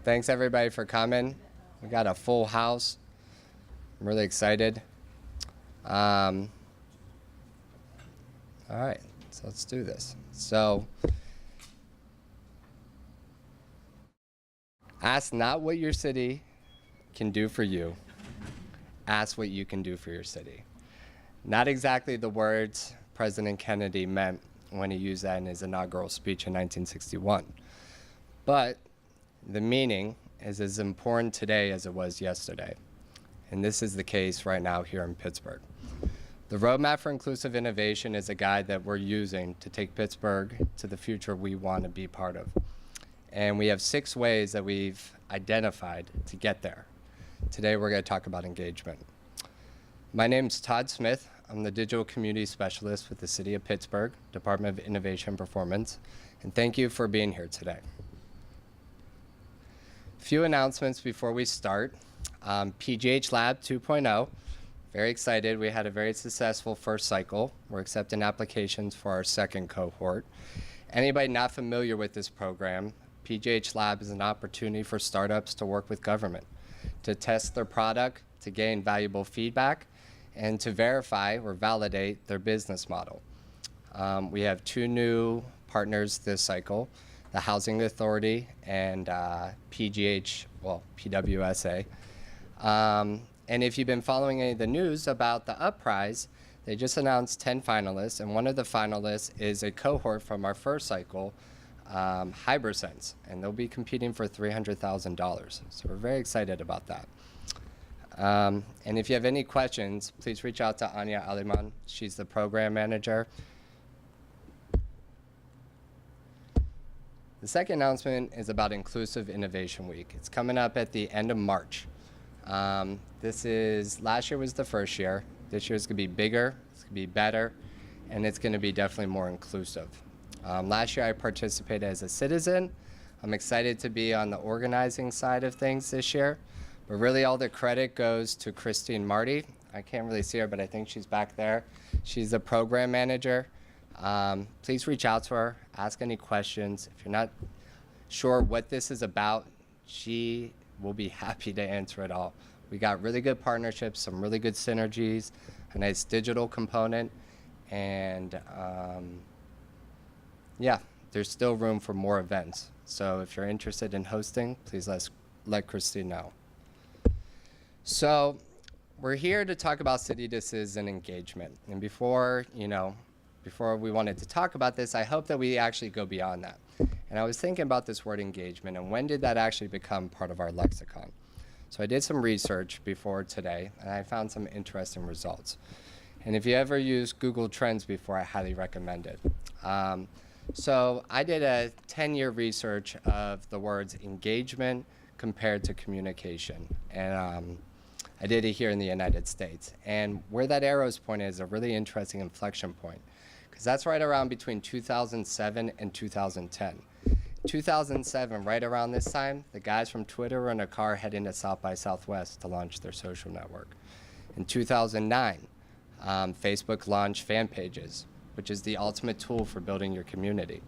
Thanks everybody for coming. We got a full house. I'm really excited. All right, so let's do this. So, ask not what your city can do for you. Ask what you can do for your city. Not exactly the words President Kennedy meant when he used that in his inaugural speech in 1961. But the meaning is as important today as it was yesterday. And this is the case right now here in Pittsburgh. The Roadmap for Inclusive Innovation is a guide that we're using to take Pittsburgh to the future we want to be part of. And we have 6 ways that we've identified to get there. Today we're going to talk about engagement. My name's Todd Smith. I'm the Digital Community Specialist with the City of Pittsburgh, Department of Innovation and Performance. And thank you for being here today. Few announcements before we start. PGH Lab 2.0, very excited. We had a very successful first cycle. We're accepting applications for our second cohort. Anybody not familiar with this program, PGH Lab is an opportunity for startups to work with government, to test their product, to gain valuable feedback, and to verify or validate their business model. We have 2 new partners this cycle, the Housing Authority and PWSA. And if you've been following any of the news about the Upprize, they just announced 10 finalists, and one of the finalists is a cohort from our first cycle, HyberSense, and they'll be competing for $300,000. So we're very excited about that. And if you have any questions, please reach out to Anya Aliman. She's the program manager. The second announcement is about Inclusive Innovation Week. It's coming up at the end of March. Last year was the first year. This year is going to be bigger, it's going to be better, and it's going to be definitely more inclusive. Last year I participated as a citizen. I'm excited to be on the organizing side of things this year, but really all the credit goes to Christine Marty. I can't really see her, but I think she's back there. She's the program manager. Please reach out to her, ask any questions. If you're not sure what this is about, she will be happy to answer it all. We got really good partnerships, some really good synergies, a nice digital component, and yeah, there's still room for more events. So if you're interested in hosting, please let Christine know. So we're here to talk about city-to-citizen engagement. And before we wanted to talk about this, I hope that we actually go beyond that. And I was thinking about this word engagement, and when did that actually become part of our lexicon? So I did some research before today, and I found some interesting results. And if you ever used Google Trends before, I highly recommend it. So I did a 10-year research of the words engagement compared to communication. And I did it here in the United States. And where that arrow is pointed is a really interesting inflection point, because that's right around between 2007 and 2010. 2007, right around this time, the guys from Twitter were in a car heading to South by Southwest to launch their social network. In 2009, Facebook launched fan pages, which is the ultimate tool for building your community.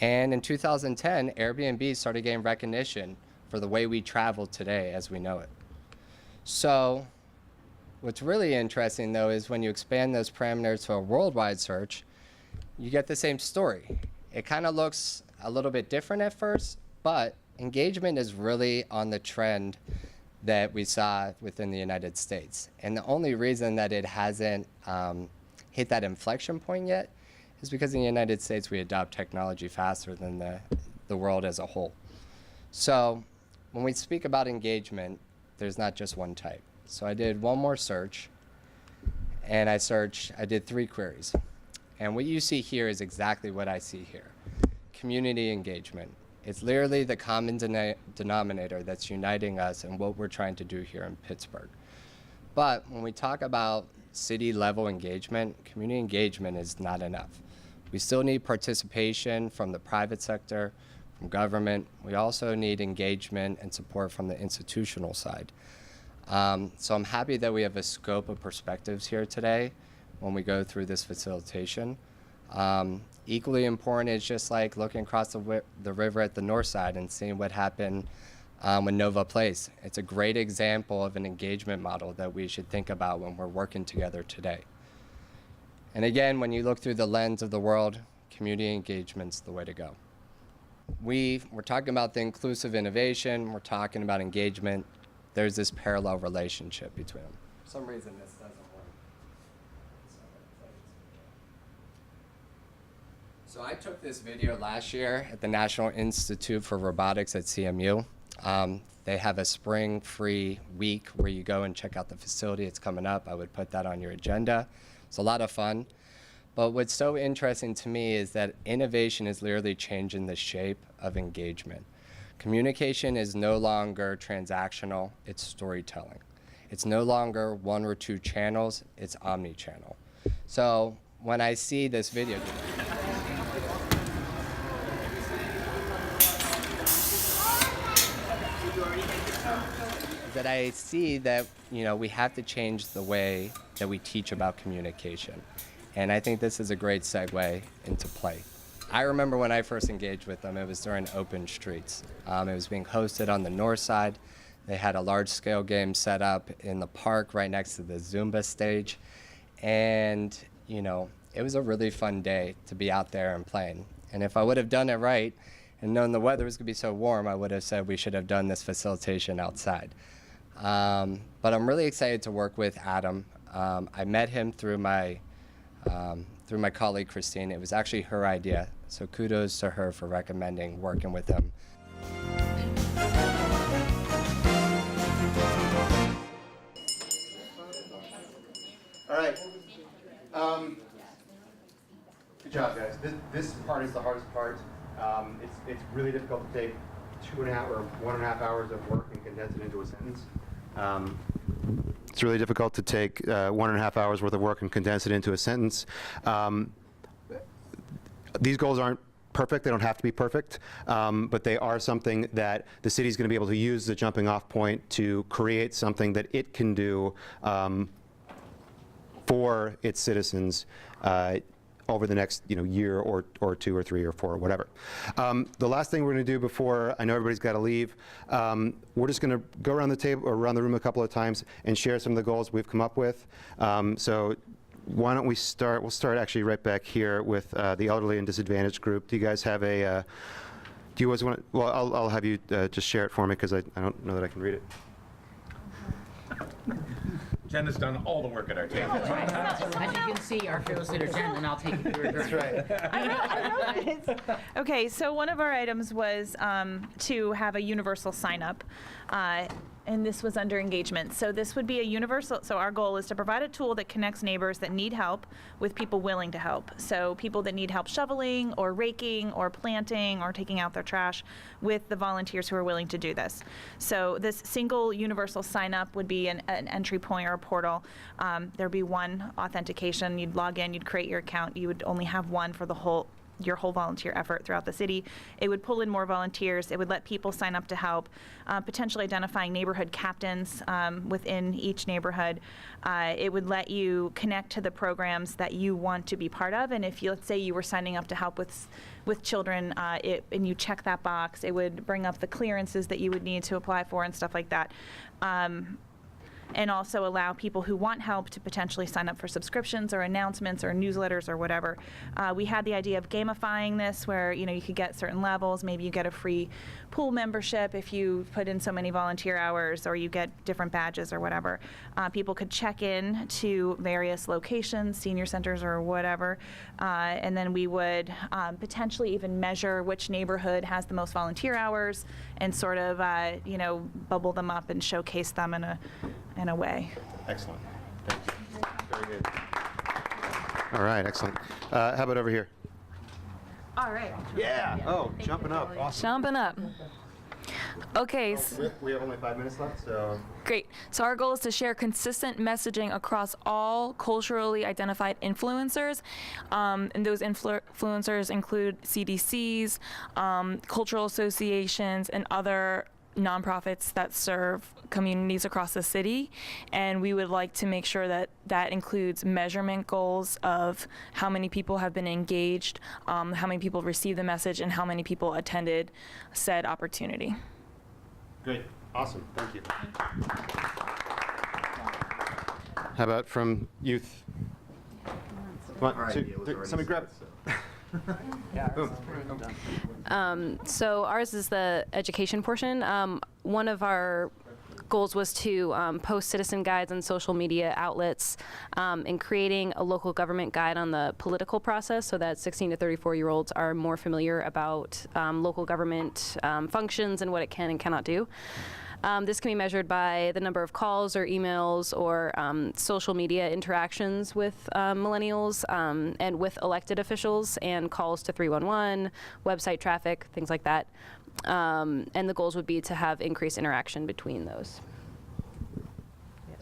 And in 2010, Airbnb started getting recognition for the way we travel today as we know it. So what's really interesting, though, is when you expand those parameters to a worldwide search, you get the same story. It kind of looks a little bit different at first, but engagement is really on the trend that we saw within the United States. And the only reason that it hasn't hit that inflection point yet is because in the United States we adopt technology faster than the world as a whole. So when we speak about engagement, there's not just one type. So I did one more search, and I did 3 queries. And what you see here is exactly what I see here. Community engagement. It's literally the common denominator that's uniting us and what we're trying to do here in Pittsburgh. But when we talk about city-level engagement, community engagement is not enough. We still need participation from the private sector, from government. We also need engagement and support from the institutional side. So I'm happy that we have a scope of perspectives here today when we go through this facilitation. Equally important is just like looking across the river at the north side and seeing what happened with Nova Place. It's a great example of an engagement model that we should think about when we're working together today. And again, when you look through the lens of the world, community engagement's the way to go. We're talking about the inclusive innovation, we're talking about engagement. There's this parallel relationship between them. For some reason, this doesn't work. So I took this video last year at the National Institute for Robotics at CMU. They have a spring free week where you go and check out the facility. It's coming up. I would put that on your agenda. It's a lot of fun. But what's so interesting to me is that innovation is literally changing the shape of engagement. Communication is no longer transactional, it's storytelling. It's no longer one or two channels, it's omni-channel. So when I see this video, that I see that, we have to change the way that we teach about communication. And I think this is a great segue into play. I remember when I first engaged with them, it was during Open Streets. It was being hosted on the north side. They had a large-scale game set up in the park right next to the Zumba stage. And, it was a really fun day to be out there and playing. And if I would have done it right and known the weather was going to be so warm, I would have said we should have done this facilitation outside. But I'm really excited to work with Adam. I met him through my colleague Christine. It was actually her idea, so kudos to her for recommending working with him. All right. Good job, guys. This part is the hardest part. It's really difficult to take 2.5 or 1.5 hours of work and condense it into a sentence. It's really difficult to take 1.5 hours worth of work and condense it into a sentence. These goals aren't perfect. They don't have to be perfect, but they are something that the city's going to be able to use as a jumping off point to create something that it can do for its citizens over the next year or 2 or 3 or 4 or whatever. The last thing we're going to do before I know everybody's got to leave, we're just going to go around the table or around the room a couple of times and share some of the goals we've come up with. So why don't we start? We'll start actually right back here with the elderly and disadvantaged group. Do you guys have a? Do you always want? Well, I'll have you just share it for me because I don't know that I can read it. Jen has done all the work at our table. As you can see, our fearless leader Jen, and I'll take you through her journey. That's right. I know this. Okay, so one of our items was to have a universal sign up. And this was under engagement. So this would be a universal, so our goal is to provide a tool that connects neighbors that need help with people willing to help. So people that need help shoveling or raking or planting or taking out their trash with the volunteers who are willing to do this. So this single universal sign up would be an entry point or a portal. There'd be one authentication. You'd log in, you'd create your account. You would only have one for your whole volunteer effort throughout the city. It would pull in more volunteers. It would let people sign up to help, potentially identifying neighborhood captains within each neighborhood. It would let you connect to the programs that you want to be part of. And if let's say you were signing up to help with children and you check that box, it would bring up the clearances that you would need to apply for and stuff like that. And also allow people who want help to potentially sign up for subscriptions or announcements or newsletters or whatever. We had the idea of gamifying this where you could get certain levels. Maybe you get a free pool membership if you put in so many volunteer hours, or you get different badges or whatever. People could check in to various locations, senior centers or whatever, and then we would potentially even measure which neighborhood has the most volunteer hours and sort of bubble them up and showcase them in a way. Excellent. Thank you. Very good. All right, excellent. How about over here? All right. Yeah. Oh, jumping up. Awesome. Jumping up. Okay. We have only 5 minutes left, so. Great. So our goal is to share consistent messaging across all culturally identified influencers. And those influencers include CDCs, cultural associations, and other nonprofits that serve communities across the city, and we would like to make sure that that includes measurement goals of how many people have been engaged, how many people received the message, and how many people attended said opportunity. Great. Awesome. Thank you. How about from youth? Come on, somebody grab it. Boom. So ours is the education portion. One of our goals was to post citizen guides on social media outlets and creating a local government guide on the political process so that 16 to 34-year-olds are more familiar about local government functions and what it can and cannot do. This can be measured by the number of calls or emails or social media interactions with millennials and with elected officials and calls to 311, website traffic, things like that. And the goals would be to have increased interaction between those.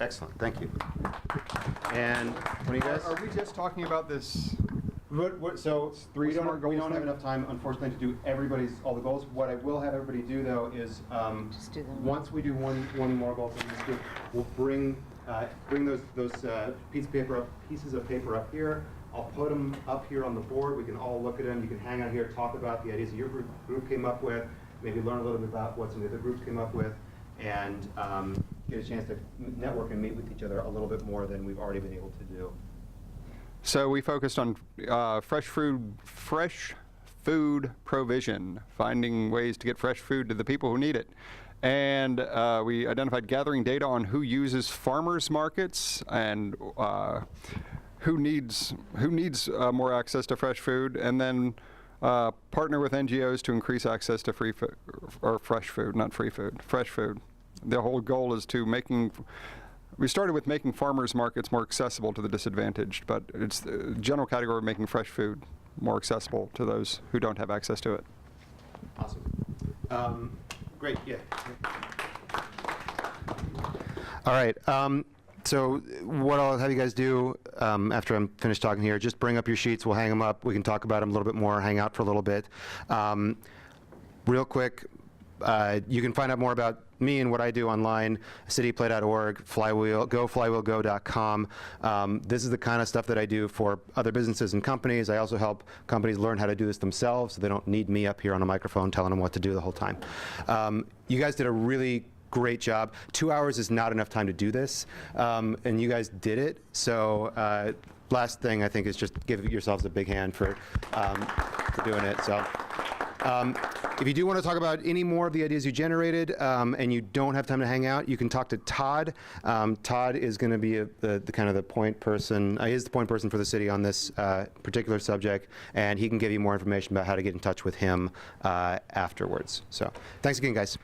Excellent. Thank you. And what do you guys? Are we just talking about this? So three smart we goals don't have thing? enough time, unfortunately, to do all the goals. What I will have everybody do, though, is Just do them. once we do one more goal from this group, we'll bring those pieces of paper up here. I'll put them up here on the board. We can all look at them. You can hang out here, talk about the ideas that your group came up with, maybe learn a little bit about what some of the other groups came up with, and get a chance to network and meet with each other a little bit more than we've already been able to do. So we focused on fresh food provision, finding ways to get fresh food to the people who need it. And we identified gathering data on who uses farmers markets and who needs more access to fresh food, and then partner with NGOs to increase access to free food, or fresh food, not free food, fresh food. The whole goal is to we started with making farmers markets more accessible to the disadvantaged, but it's the general category of making fresh food more accessible to those who don't have access to it. Awesome. Great, yeah. All right, so what I'll have you guys do after I'm finished talking here, just bring up your sheets, we'll hang them up, we can talk about them a little bit more, hang out for a little bit. Real quick, you can find out more about me and what I do online, cityplay.org, goflywheelgo.com. This is the kind of stuff that I do for other businesses and companies. I also help companies learn how to do this themselves so they don't need me up here on a microphone telling them what to do the whole time. You guys did a really great job. 2 hours is not enough time to do this, and you guys did it. So last thing I think is just give yourselves a big hand for doing it. So. If you do want to talk about any more of the ideas you generated and you don't have time to hang out, you can talk to Todd. Todd is going to be the kind of the point person. He is the point person for the city on this particular subject, and he can give you more information about how to get in touch with him afterwards. So thanks again, guys.